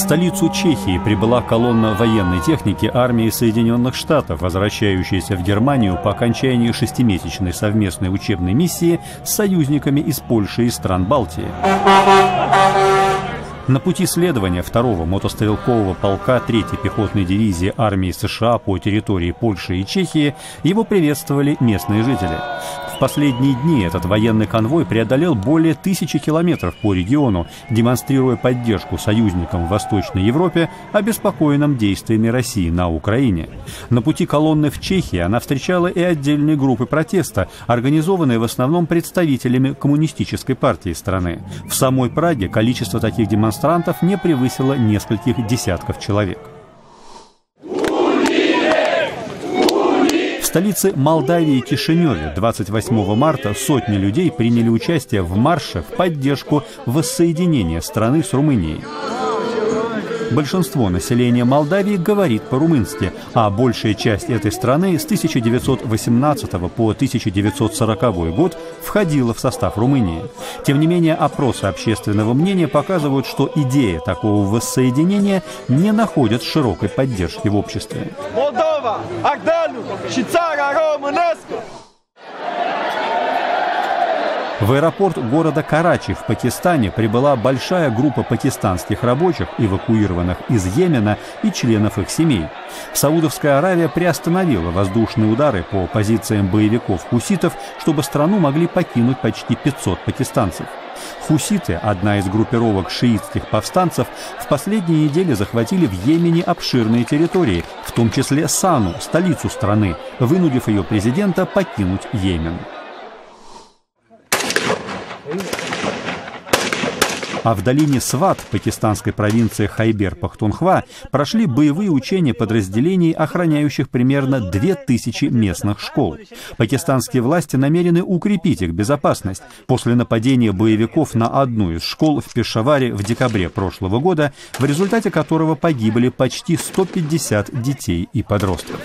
столицу Чехии прибыла колонна военной техники армии Соединенных Штатов, возвращающаяся в Германию по окончании 6-месячной совместной учебной миссии с союзниками из Польши и стран Балтии. На пути следования 2-го мотострелкового полка 3-й пехотной дивизии армии США по территории Польши и Чехии его приветствовали местные жители. В последние дни этот военный конвой преодолел более 1000 километров по региону, демонстрируя поддержку союзникам в Восточной Европе, обеспокоенным действиями России на Украине. На пути колонны в Чехии она встречала и отдельные группы протеста, организованные в основном представителями коммунистической партии страны. В самой Праге количество таких демонстрантов не превысило нескольких десятков человек. В столице Молдавии Кишиневе 28 марта сотни людей приняли участие в марше в поддержку воссоединения страны с Румынией. Большинство населения Молдавии говорит по-румынски, а большая часть этой страны с 1918 по 1940 год входила в состав Румынии. Тем не менее, опросы общественного мнения показывают, что идея такого воссоединения не находит широкой поддержки в обществе. В аэропорт города Карачи в Пакистане прибыла большая группа пакистанских рабочих, эвакуированных из Йемена, и членов их семей. Саудовская Аравия приостановила воздушные удары по позициям боевиков-хуситов, чтобы страну могли покинуть почти 500 пакистанцев. Хуситы, одна из группировок шиитских повстанцев, в последние недели захватили в Йемене обширные территории, в том числе Сану, столицу страны, вынудив ее президента покинуть Йемен. А в долине Сват, пакистанской провинции Хайбер-Пахтунхва, прошли боевые учения подразделений, охраняющих примерно 2000 местных школ. Пакистанские власти намерены укрепить их безопасность после нападения боевиков на одну из школ в Пешаваре в декабре прошлого года, в результате которого погибли почти 150 детей и подростков.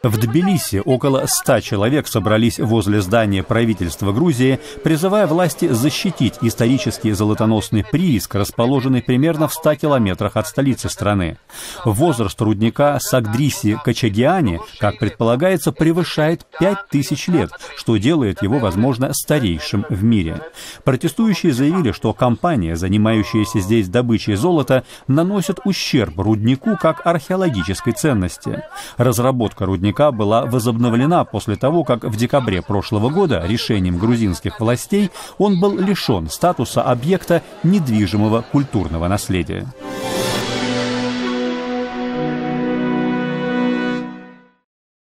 В Тбилиси около 100 человек собрались возле здания правительства Грузии, призывая власти защитить исторический золотоносный прииск, расположенный примерно в 100 километрах от столицы страны. Возраст рудника Сагдриси-Качагиани, как предполагается, превышает 5000 лет, что делает его, возможно, старейшим в мире. Протестующие заявили, что компания, занимающаяся здесь добычей золота, наносит ущерб руднику как археологической ценности. Разработка рудника была возобновлена после того, как в декабре прошлого года решением грузинских властей он был лишен статуса объекта недвижимого культурного наследия.